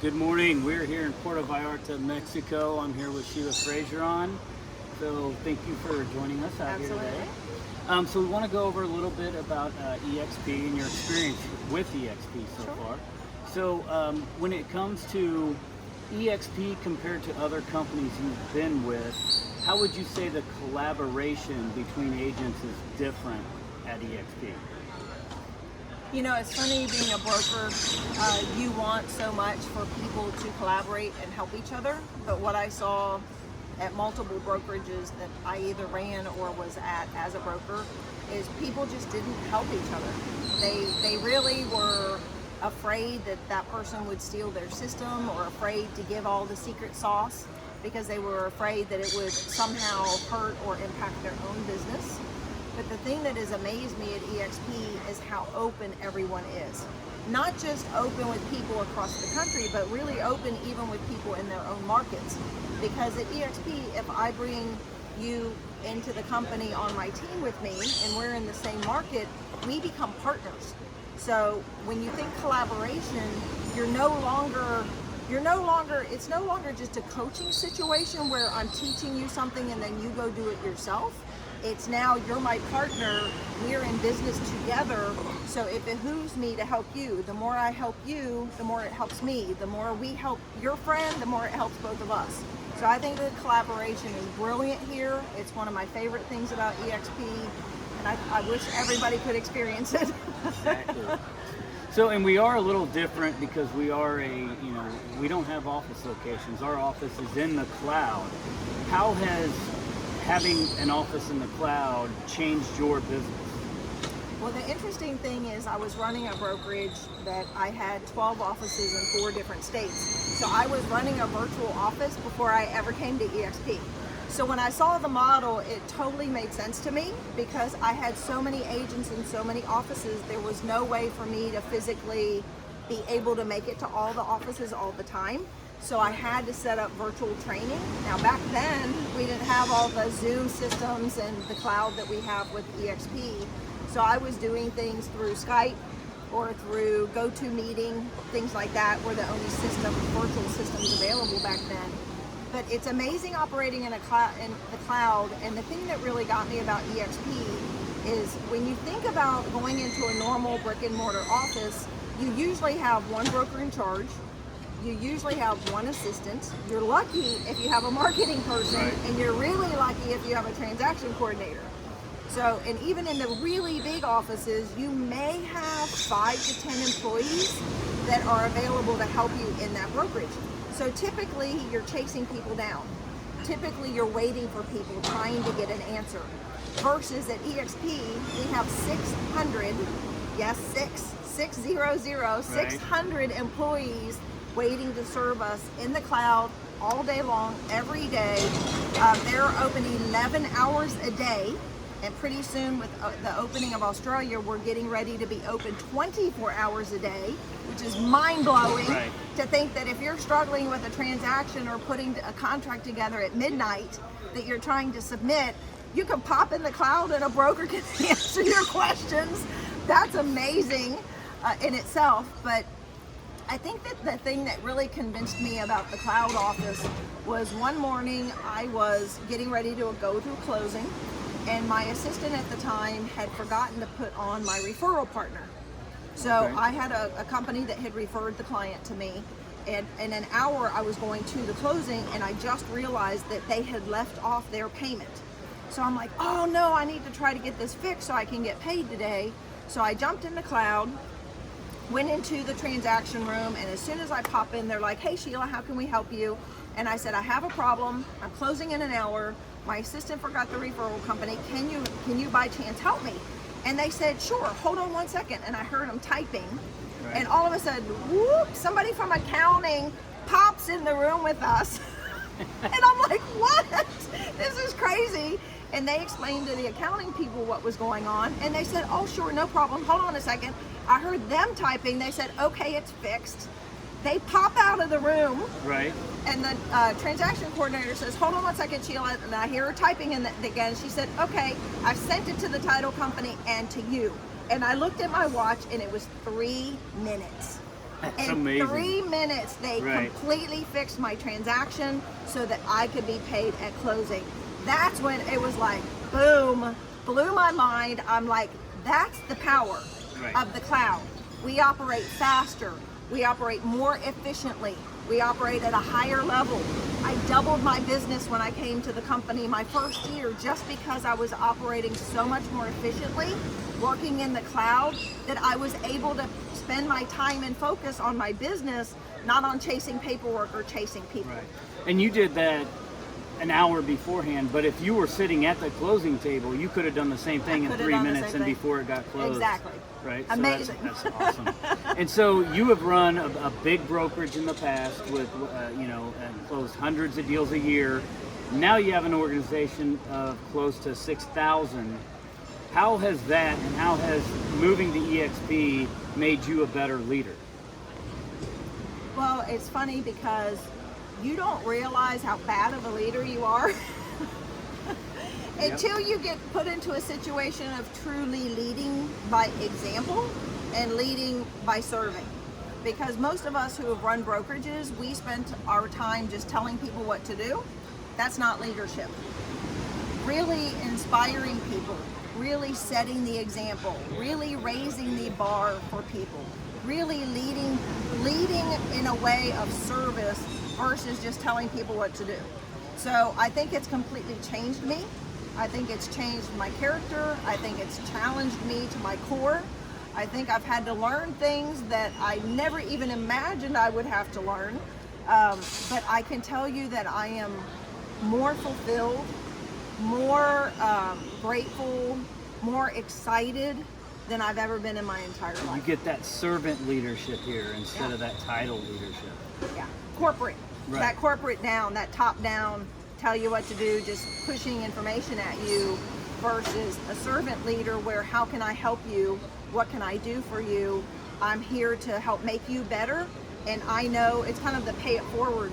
Good morning. We're here in Puerto Vallarta, Mexico. I'm here with Sheila Fejeran. So thank you for joining us out here today. So we want to go over a little bit about EXP and your experience with EXP so far. So when it comes to EXP compared to other companies you've been with, how would you say the collaboration between agents is different at EXP? You know, it's funny being a broker, you want so much for people to collaborate and help each other, but what I saw at multiple brokerages that I either ran or was at as a broker is people just didn't help each other. They really were afraid that that person would steal their system or afraid to give all the secret sauce because they were afraid that it would somehow hurt or impact their own business. But the thing that has amazed me at EXP is how open everyone is. Not just open with people across the country, but really open even with people in their own markets. Because at EXP, if I bring you into the company on my team with me and we're in the same market, we become partners. So when you think collaboration, it's no longer just a coaching situation where I'm teaching you something and then you go do it yourself. It's now you're my partner, we're in business together, so it behooves me to help you. The more I help you, the more it helps me. The more we help your friend, the more it helps both of us. So I think the collaboration is brilliant here. It's one of my favorite things about EXP, and I wish everybody could experience it. Exactly. So, and we are a little different because we are we don't have office locations. Our office is in the cloud. How has having an office in the cloud changed your business? Well, the interesting thing is I was running a brokerage that I had 12 offices in 4 different states. So I was running a virtual office before I ever came to EXP. So when I saw the model, it totally made sense to me because I had so many agents in so many offices, there was no way for me to physically be able to make it to all the offices all the time. So I had to set up virtual training. Now back then, we didn't have all the Zoom systems and the cloud that we have with EXP. So I was doing things through Skype or through GoToMeeting, things like that were the only virtual systems available back then. But it's amazing operating in the cloud, and the thing that really got me about EXP is when you think about going into a normal brick and mortar office, you usually have one broker in charge. You usually have one assistant. You're lucky if you have a marketing person, right, and you're really lucky if you have a transaction coordinator. So, and even in the really big offices, you may have 5 to 10 employees that are available to help you in that brokerage. So typically you're chasing people down. Typically you're waiting for people, trying to get an answer. Versus at EXP, we have 600, yes, 600 employees waiting to serve us in the cloud all day long, every day. They're open 11 hours a day, and pretty soon with the opening of Australia, we're getting ready to be open 24 hours a day, which is mind-blowing, right, to think that if you're struggling with a transaction or putting a contract together at midnight that you're trying to submit, you can pop in the cloud and a broker can answer your questions. That's amazing in itself, but I think that the thing that really convinced me about the cloud office was one morning I was getting ready to go to a closing, and my assistant at the time had forgotten to put on my referral partner. So okay, I had a company that had referred the client to me, and in an hour I was going to the closing and I just realized that they had left off their payment. So I'm like, oh no, I need to try to get this fixed so I can get paid today. So I jumped in the cloud, went into the transaction room, and as soon as I pop in, they're like, hey Sheila, how can we help you? And I said, I have a problem, I'm closing in an hour, my assistant forgot the referral company, can you by chance help me? And they said, sure, hold on one second. And I heard them typing, right, and all of a sudden, whoop, somebody from accounting pops in the room with us. And I'm like, what? This is crazy. And they explained to the accounting people what was going on, and they said, oh sure, no problem, hold on a second. I heard them typing, they said, okay, it's fixed. They pop out of the room, right, and the transaction coordinator says, hold on one second, Sheila, and I hear her typing in again. She said, okay, I've sent it to the title company and to you. And I looked at my watch and it was 3 minutes. That's In amazing. 3 minutes, they completely fixed my transaction so that I could be paid at closing. That's when it was like, boom, blew my mind. I'm like, that's the power of the cloud. We operate faster. We operate more efficiently. We operate at a higher level. I doubled my business when I came to the company my first year just because I was operating so much more efficiently, working in the cloud, that I was able to spend my time and focus on my business, not on chasing paperwork or chasing people. Right. And you did that an hour beforehand, but if you were sitting at the closing table, you could have done the same thing in 3 minutes and before it got closed. Exactly. Right? Amazing. So that's awesome. And so you have run a big brokerage in the past with, and closed hundreds of deals a year. Now you have an organization of close to 6,000. How has that and how has moving to EXP made you a better leader? Well, it's funny because you don't realize how bad of a leader you are until you get put into a situation of truly leading by example and leading by serving. Because most of us who have run brokerages, we spent our time just telling people what to do. That's not leadership. Really inspiring people, really setting the example, really raising the bar for people, really leading in a way of service versus just telling people what to do. So I think it's completely changed me. I think it's changed my character. I think it's challenged me to my core. I think I've had to learn things that I never even imagined I would have to learn. But I can tell you that I am more fulfilled, more grateful, more excited than I've ever been in my entire life. You get that servant leadership here instead of that title leadership. Yeah, corporate. Right. That corporate down, that top down, tell you what to do, just pushing information at you, versus a servant leader where how can I help you? What can I do for you? I'm here to help make you better. And I know it's kind of the pay it forward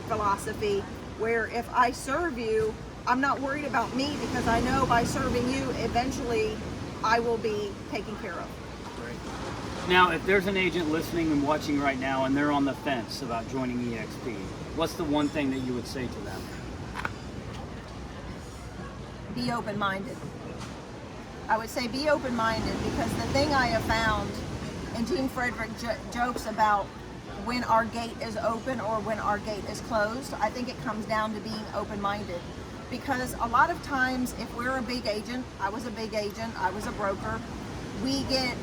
philosophy where if I serve you, I'm not worried about me because I know by serving you, eventually I will be taken care of. Right. Now, if there's an agent listening and watching right now and they're on the fence about joining EXP, what's the one thing that you would say to them? Be open-minded. I would say be open-minded because the thing I have found, and Gene Frederick jokes about when our gate is open or when our gate is closed, I think it comes down to being open-minded. Because a lot of times if we're a big agent, I was a big agent, I was a broker, we get,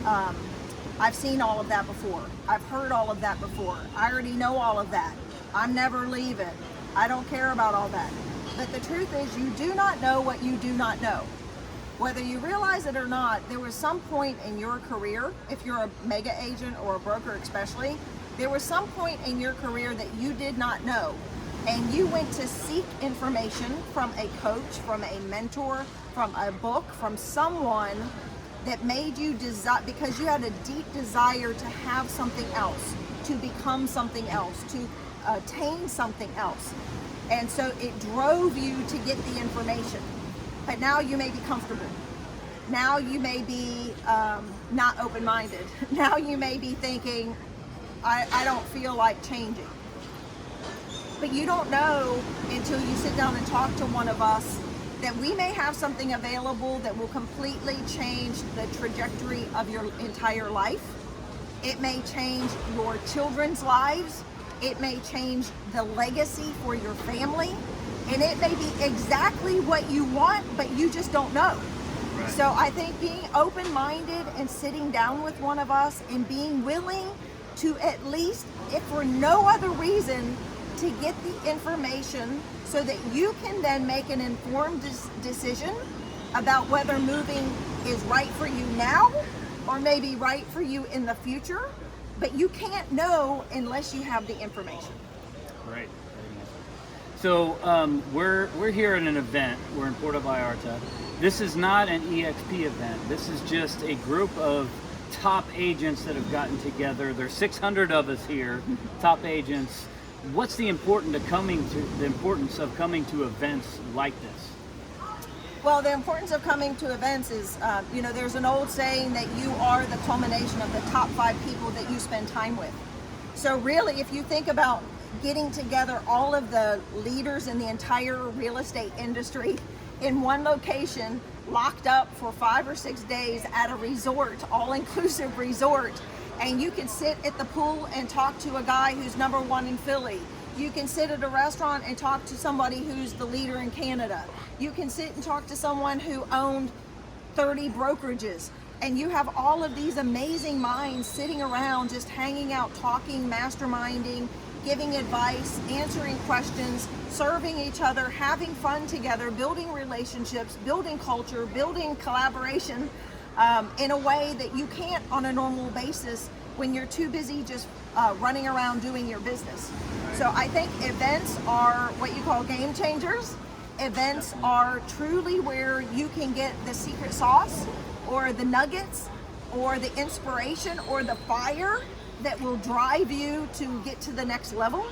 I've seen all of that before. I've heard all of that before. I already know all of that. I'm never leaving. I don't care about all that. But the truth is you do not know what you do not know. Whether you realize it or not, there was some point in your career, if you're a mega agent or a broker especially, there was some point in your career that you did not know. And you went to seek information from a coach, from a mentor, from a book, from someone that made you desire, because you had a deep desire to have something else, to become something else, to attain something else. And so it drove you to get the information. But now you may be comfortable. Now you may be not open-minded. Now you may be thinking, I don't feel like changing. But you don't know until you sit down and talk to one of us that we may have something available that will completely change the trajectory of your entire life. It may change your children's lives. It may change the legacy for your family. And it may be exactly what you want, but you just don't know. Right. So I think being open-minded and sitting down with one of us and being willing to at least, if for no other reason, to get the information so that you can then make an informed decision about whether moving is right for you now or maybe right for you in the future. But you can't know unless you have the information. Right. So we're here at an event. We're in Puerto Vallarta. This is not an EXP event. This is just a group of top agents that have gotten together. There's 600 of us here, top agents. What's the importance of coming to events like this? Well, the importance of coming to events is, there's an old saying that you are the culmination of the top 5 people that you spend time with. So really, if you think about getting together all of the leaders in the entire real estate industry in one location, locked up for 5 or 6 days at a resort, all-inclusive resort, and you can sit at the pool and talk to a guy who's #1 in Philly. You can sit at a restaurant and talk to somebody who's the leader in Canada. You can sit and talk to someone who owned 30 brokerages. And you have all of these amazing minds sitting around just hanging out, talking, masterminding, giving advice, answering questions, serving each other, having fun together, building relationships, building culture, building collaboration in a way that you can't on a normal basis when you're too busy just running around doing your business. So I think events are what you call game changers. Events are truly where you can get the secret sauce or the nuggets or the inspiration or the fire that will drive you to get to the next level.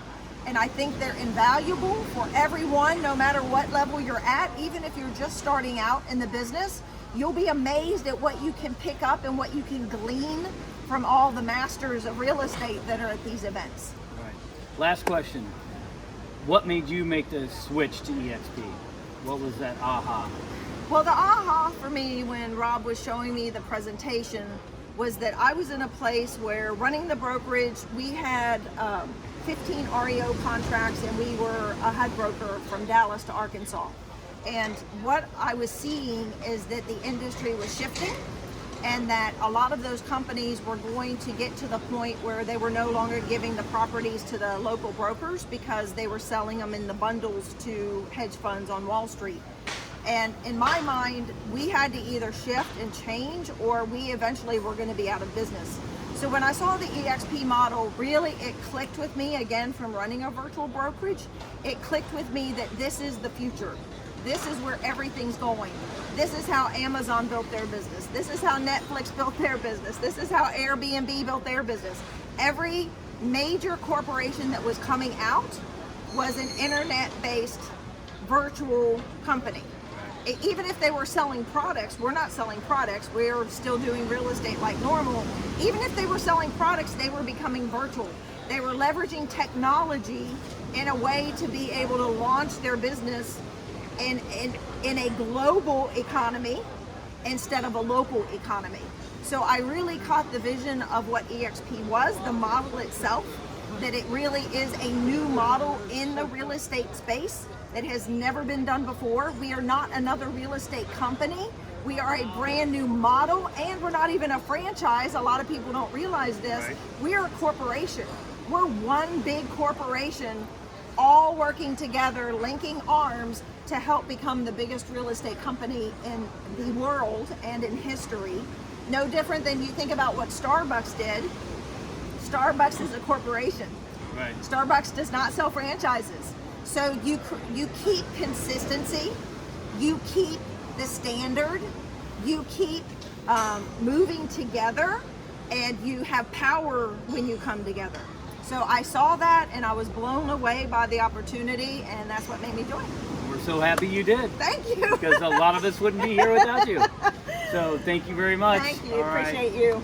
And I think they're invaluable for everyone, no matter what level you're at. Even if you're just starting out in the business, you'll be amazed at what you can pick up and what you can glean from all the masters of real estate that are at these events. All right. Last question. What made you make the switch to EXP? What was that aha? Well, the aha for me when Rob was showing me the presentation was that I was in a place where running the brokerage, we had 15 REO contracts and we were a HUD broker from Dallas to Arkansas. And what I was seeing is that the industry was shifting and that a lot of those companies were going to get to the point where they were no longer giving the properties to the local brokers because they were selling them in the bundles to hedge funds on Wall Street. And in my mind, we had to either shift and change or we eventually were going to be out of business. So when I saw the EXP model, really it clicked with me again from running a virtual brokerage. It clicked with me that this is the future. This is where everything's going. This is how Amazon built their business. This is how Netflix built their business. This is how Airbnb built their business. Every major corporation that was coming out was an internet-based virtual company. Even if they were selling products, we're not selling products, we're still doing real estate like normal. Even if they were selling products, they were becoming virtual. They were leveraging technology in a way to be able to launch their business in a global economy instead of a local economy. So I really caught the vision of what EXP was, the model itself, that it really is a new model in the real estate space that has never been done before. We are not another real estate company. We are a brand new model, and we're not even a franchise. A lot of people don't realize this. Right. We are a corporation. We're one big corporation, all working together, linking arms to help become the biggest real estate company in the world and in history. No different than you think about what Starbucks did. Starbucks is a corporation. Right. Starbucks does not sell franchises. So you keep consistency, you keep the standard, you keep moving together, and you have power when you come together. So I saw that and I was blown away by the opportunity, and that's what made me join. We're so happy you did. Thank you. Because a lot of us wouldn't be here without you. So thank you very much. Thank you. All right. Appreciate you.